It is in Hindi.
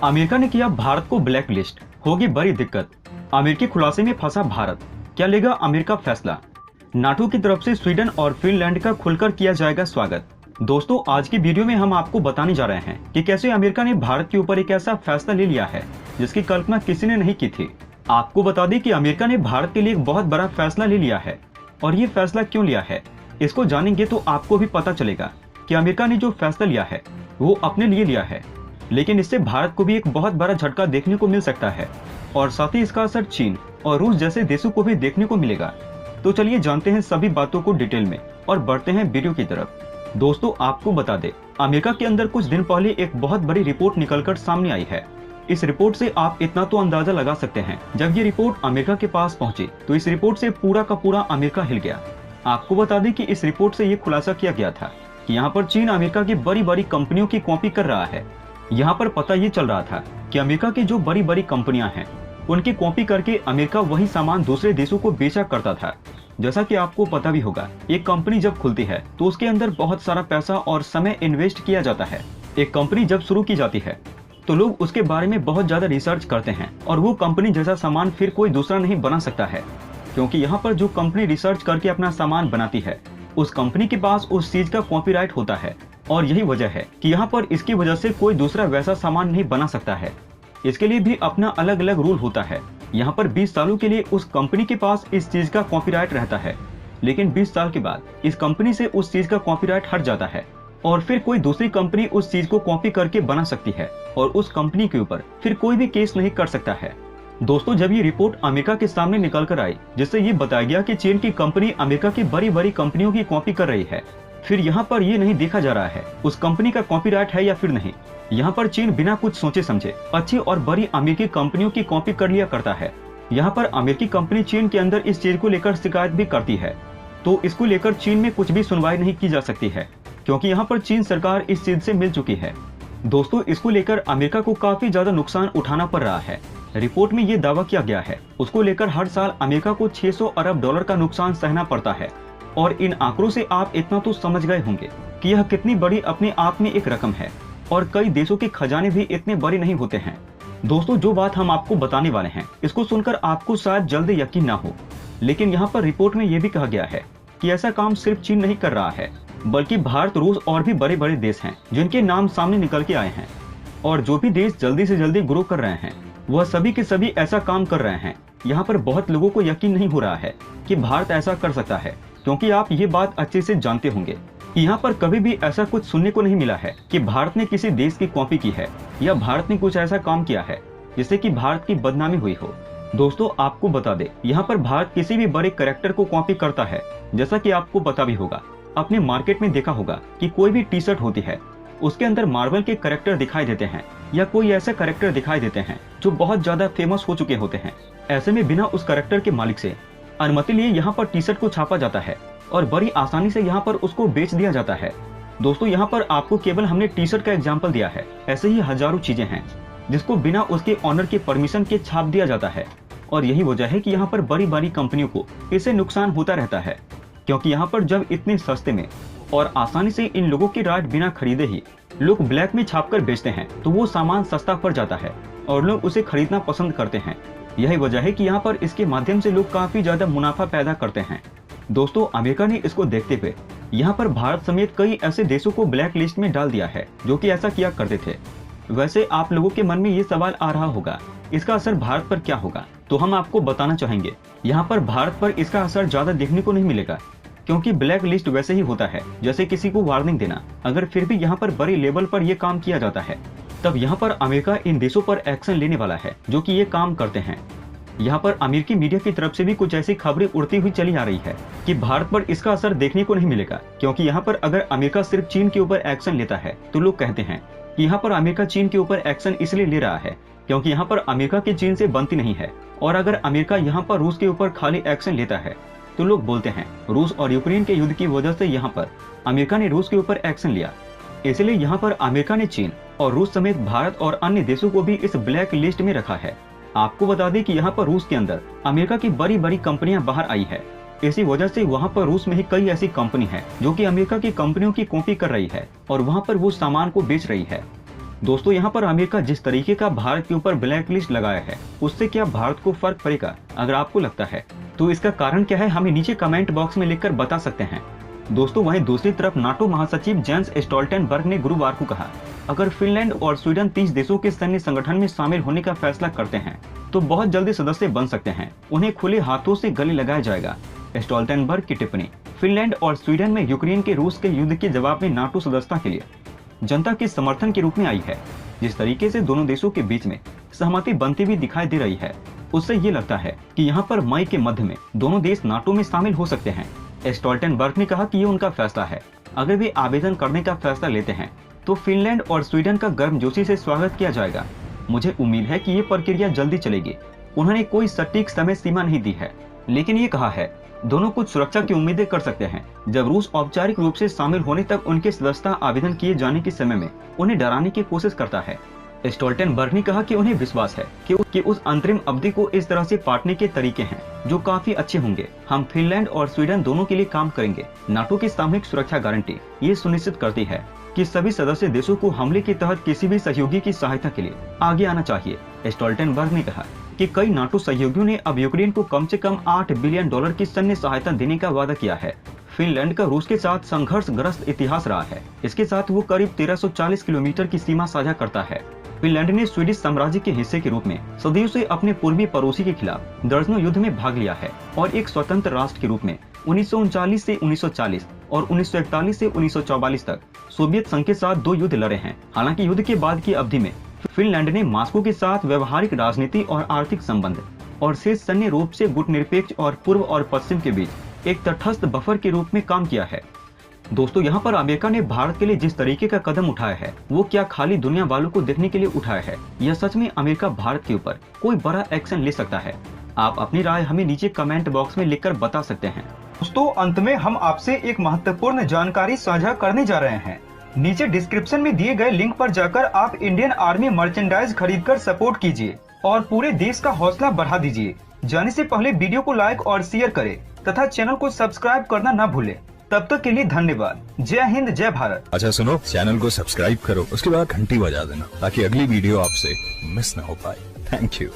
अमेरिका ने किया भारत को ब्लैक लिस्ट, होगी बड़ी दिक्कत। अमेरिकी खुलासे में फंसा भारत, क्या लेगा अमेरिका फैसला। नाटो की तरफ से स्वीडन और फिनलैंड का खुलकर किया जाएगा स्वागत। दोस्तों, आज की वीडियो में हम आपको बताने जा रहे हैं कि कैसे अमेरिका ने भारत के ऊपर एक ऐसा फैसला ले लिया है जिसकी कल्पना किसी ने नहीं की थी। आपको बता दें कि अमेरिका ने भारत के लिए एक बहुत बड़ा फैसला ले लिया है, और ये फैसला क्यों लिया है इसको जानेंगे तो आपको भी पता चलेगा कि अमेरिका ने जो फैसला लिया है वो अपने लिए लिया है, लेकिन इससे भारत को भी एक बहुत बड़ा झटका देखने को मिल सकता है और साथ ही इसका असर चीन और रूस जैसे देशों को भी देखने को मिलेगा। तो चलिए जानते हैं सभी बातों को डिटेल में और बढ़ते हैं वीडियो की तरफ। दोस्तों, आपको बता दें, अमेरिका के अंदर कुछ दिन पहले एक बहुत बड़ी रिपोर्ट निकलकर सामने आई है। इस रिपोर्ट से आप इतना तो अंदाजा लगा सकते हैं, जब ये रिपोर्ट अमेरिका के पास पहुंची तो इस रिपोर्ट से पूरा का पूरा अमेरिका हिल गया। आपको बता दें कि इस रिपोर्ट से ये खुलासा किया गया था कि यहाँ पर चीन अमेरिका की बड़ी बड़ी कंपनियों की कॉपी कर रहा है। यहाँ पर पता ये चल रहा था कि अमेरिका की जो बड़ी बड़ी कंपनियां हैं उनकी कॉपी करके अमेरिका वही सामान दूसरे देशों को बेचा करता था। जैसा कि आपको पता भी होगा, एक कंपनी जब खुलती है तो उसके अंदर बहुत सारा पैसा और समय इन्वेस्ट किया जाता है। एक कंपनी जब शुरू की जाती है तो लोग उसके बारे में बहुत ज्यादा रिसर्च करते हैं और वो कंपनी जैसा सामान फिर कोई दूसरा नहीं बना सकता है, क्योंकि यहाँ पर जो कंपनी रिसर्च करके अपना सामान बनाती है उस कंपनी के पास उस चीज का कॉपीराइट होता है। और यही वजह है कि यहाँ पर इसकी वजह से कोई दूसरा वैसा सामान नहीं बना सकता है। इसके लिए भी अपना अलग अलग रूल होता है। यहाँ पर 20 सालों के लिए उस कंपनी के पास इस चीज का कॉपीराइट रहता है, लेकिन 20 साल के बाद इस कंपनी से उस चीज का कॉपीराइट हट जाता है और फिर कोई दूसरी कंपनी उस चीज को कॉपी करके बना सकती है और उस कंपनी के ऊपर फिर कोई भी केस नहीं कर सकता है। दोस्तों, जब ये रिपोर्ट अमेरिका के सामने निकल कर आई, जिससे ये बताया गया कि चीन की कंपनी अमेरिका की बड़ी बड़ी कंपनियों की कॉपी कर रही है, फिर यहाँ पर ये नहीं देखा जा रहा है उस कंपनी का कॉपीराइट है या फिर नहीं। यहाँ पर चीन बिना कुछ सोचे समझे अच्छी और बड़ी अमेरिकी कंपनियों की कॉपी कर लिया करता है। यहाँ पर अमेरिकी कंपनी चीन के अंदर इस चीज को लेकर शिकायत भी करती है, तो इसको लेकर चीन में कुछ भी सुनवाई नहीं की जा सकती है, क्योंकि यहाँ पर चीन सरकार इस चीज से मिल चुकी है। दोस्तों, इसको लेकर अमेरिका को काफी ज्यादा नुकसान उठाना पड़ रहा है। रिपोर्ट में ये दावा किया गया है उसको लेकर हर साल अमेरिका को 600 अरब डॉलर का नुकसान सहना पड़ता है। और इन आंकड़ों से आप इतना तो समझ गए होंगे कि यह कितनी बड़ी अपने आप में एक रकम है, और कई देशों के खजाने भी इतने बड़े नहीं होते हैं। दोस्तों, जो बात हम आपको बताने वाले हैं इसको सुनकर आपको शायद जल्द यकीन ना हो, लेकिन यहाँ पर रिपोर्ट में यह भी कहा गया है कि ऐसा काम सिर्फ चीन नहीं कर रहा है, बल्कि भारत, रूस और भी बड़े बड़े देश हैं जिनके नाम सामने निकल के आए हैं। और जो भी देश जल्दी से जल्दी ग्रो कर रहे हैं वह सभी के सभी ऐसा काम कर रहे हैं। यहाँ पर बहुत लोगों को यकीन नहीं हो रहा है कि भारत ऐसा कर सकता है, क्योंकि आप ये बात अच्छे से जानते होंगे कि यहाँ पर कभी भी ऐसा कुछ सुनने को नहीं मिला है कि भारत ने किसी देश की कॉपी की है या भारत ने कुछ ऐसा काम किया है जिससे कि भारत की बदनामी हुई हो। दोस्तों, आपको बता दे, यहाँ पर भारत किसी भी बड़े कैरेक्टर को कॉपी करता है। जैसा कि आपको पता भी होगा, अपने मार्केट में देखा होगा कि कोई भी टी शर्ट होती है उसके अंदर मार्वल के कैरेक्टर दिखाई देते हैं या कोई ऐसे कैरेक्टर दिखाई देते हैं जो बहुत ज्यादा फेमस हो चुके होते हैं। ऐसे में बिना उस कैरेक्टर के मालिक से अनुमति लिए यहाँ पर टी शर्ट को छापा जाता है और बड़ी आसानी से यहाँ पर उसको बेच दिया जाता है। दोस्तों, यहाँ पर आपको केवल हमने टी शर्ट का एग्जाम्पल दिया है, ऐसे ही हजारों चीजें हैं जिसको बिना उसके ऑनर के परमिशन के छाप दिया जाता है। और यही वजह है कि यहाँ पर बड़ी बड़ी कंपनियों को इससे नुकसान होता रहता है, क्योंकि यहाँ पर जब इतने सस्ते में और आसानी से इन लोगों की राइट बिना खरीदे ही लोग ब्लैक में छापकर बेचते हैं, तो वो सामान सस्ता पड़ जाता है और लोग उसे खरीदना पसंद करते हैं। यही वजह है कि यहाँ पर इसके माध्यम से लोग काफी ज्यादा मुनाफा पैदा करते हैं। दोस्तों, अमेरिका ने इसको देखते हुए यहाँ पर भारत समेत कई ऐसे देशों को ब्लैक लिस्ट में डाल दिया है जो कि ऐसा किया करते थे। वैसे आप लोगों के मन में ये सवाल आ रहा होगा, इसका असर भारत पर क्या होगा? तो हम आपको बताना चाहेंगे, यहाँ पर भारत पर इसका असर ज्यादा देखने को नहीं मिलेगा, क्योंकि ब्लैक लिस्ट वैसे ही होता है जैसे किसी को वार्निंग देना। अगर फिर भी यहाँ पर बड़े लेवल पर यह काम किया जाता है, तब यहाँ पर अमेरिका इन देशों पर एक्शन लेने वाला है जो कि ये काम करते हैं। यहाँ पर अमेरिकी मीडिया की तरफ से भी कुछ ऐसी खबरें उड़ती हुई चली आ रही है कि भारत पर इसका असर देखने को नहीं मिलेगा, क्योंकि यहाँ पर अगर अमेरिका सिर्फ चीन के ऊपर एक्शन लेता है तो लोग कहते हैं कि यहाँ पर अमेरिका चीन के ऊपर एक्शन इसलिए ले रहा है क्योंकि यहाँ पर अमेरिका की चीन से बनती नहीं है। और अगर अमेरिका यहाँ पर रूस के ऊपर खाली एक्शन लेता है तो लोग बोलते हैं रूस और यूक्रेन के युद्ध की वजह से यहाँ पर अमेरिका ने रूस के ऊपर एक्शन लिया, इसलिए यहाँ पर अमेरिका ने चीन और रूस समेत भारत और अन्य देशों को भी इस ब्लैक लिस्ट में रखा है। आपको बता दें कि यहाँ पर रूस के अंदर अमेरिका की बड़ी बड़ी कंपनियां बाहर आई है। इसी वजह से वहाँ पर रूस में ही कई ऐसी कंपनी है जो कि अमेरिका की कंपनियों की कॉपी कर रही है और वहाँ पर वो सामान को बेच रही है। दोस्तों यहाँ पर अमेरिका जिस तरीके का भारत के ऊपर ब्लैक लिस्ट लगाया है, उससे क्या भारत को फर्क पड़ेगा? अगर आपको लगता है तो इसका कारण क्या है, हमें नीचे कमेंट बॉक्स में लिखकर बता सकते हैं। दोस्तों वहीं दूसरी तरफ नाटो महासचिव जेंस स्टोल्टेनबर्ग ने गुरुवार को कहा, अगर फिनलैंड और स्वीडन 30 देशों के सैन्य संगठन में शामिल होने का फैसला करते हैं तो बहुत जल्दी सदस्य बन सकते हैं, उन्हें खुले हाथों से गले लगाया जाएगा। स्टोल्टेनबर्ग की टिप्पणी फिनलैंड और स्वीडन में यूक्रेन के रूस के युद्ध के जवाब में नाटो सदस्यता के लिए जनता के समर्थन के रूप में आई है। जिस तरीके से दोनों देशों के बीच में सहमति बनती हुई दिखाई दे रही है, उससे ये लगता है कि यहाँ पर मई के मध्य में दोनों देश नाटो में शामिल हो सकते हैं। स्टोल्टेनबर्ग ने कहा कि ये उनका फैसला है। अगर वे आवेदन करने का फैसला लेते हैं तो फिनलैंड और स्वीडन का गर्मजोशी से स्वागत किया जाएगा। मुझे उम्मीद है कि ये प्रक्रिया जल्दी चलेगी। उन्होंने कोई सटीक समय सीमा नहीं दी है, लेकिन ये कहा है दोनों कुछ सुरक्षा की उम्मीदें कर सकते हैं जब रूस औपचारिक रूप से शामिल होने तक उनके सदस्यता आवेदन किए जाने के समय में उन्हें डराने की कोशिश करता है। स्टोल्टेनबर्ग ने कहा कि उन्हें विश्वास है कि उस अंतरिम अवधि को इस तरह से पाटने के तरीके हैं जो काफी अच्छे होंगे। हम फिनलैंड और स्वीडन दोनों के लिए काम करेंगे। नाटो की सामूहिक सुरक्षा गारंटी ये सुनिश्चित करती है कि सभी सदस्य देशों को हमले के तहत किसी भी सहयोगी की सहायता के लिए आगे आना चाहिए। स्टोल्टेनबर्ग ने कहा कि कई नाटो सहयोगियों ने अब यूक्रेन को कम से कम $8 बिलियन की सैन्य सहायता देने का वादा किया है। फिनलैंड का रूस के साथ संघर्षग्रस्त इतिहास रहा है। इसके साथ वो करीब 1340 किलोमीटर की सीमा साझा करता है। फिनलैंड ने स्वीडिश साम्राज्य के हिस्से के रूप में सदियों से अपने पूर्वी पड़ोसी के खिलाफ दर्जनों युद्ध में भाग लिया है और एक स्वतंत्र राष्ट्र के रूप में 1939 से 1940 और 1941 से 1944 तक सोवियत संघ के साथ 2 युद्ध लड़े हैं। हालांकि युद्ध के बाद की अवधि में फिनलैंड ने मॉस्को के साथ व्यवहारिक राजनीति और आर्थिक संबंध और शेष सैन्य रूप से गुटनिरपेक्ष और पूर्व और पश्चिम के बीच एक तटस्थ बफर के रूप में काम किया है। दोस्तों यहाँ पर अमेरिका ने भारत के लिए जिस तरीके का कदम उठाया है वो क्या खाली दुनिया वालों को देखने के लिए उठाया है या सच में अमेरिका भारत के ऊपर कोई बड़ा एक्शन ले सकता है? आप अपनी राय हमें नीचे कमेंट बॉक्स में लिखकर बता सकते हैं। दोस्तों अंत में हम आपसे एक महत्वपूर्ण जानकारी साझा करने जा रहे हैं। नीचे डिस्क्रिप्शन में दिए गए लिंक पर जाकर आप इंडियन आर्मी मर्चेंडाइज खरीदकर सपोर्ट कीजिए और पूरे देश का हौसला बढ़ा दीजिए। जाने से पहले वीडियो को लाइक और शेयर करें तथा चैनल को सब्सक्राइब करना न भूलें। तब तक के लिए धन्यवाद। जय हिंद, जय भारत। अच्छा सुनो, चैनल को सब्सक्राइब करो, उसके बाद घंटी बजा देना ताकि अगली वीडियो आपसे मिस ना हो पाए। Thank you.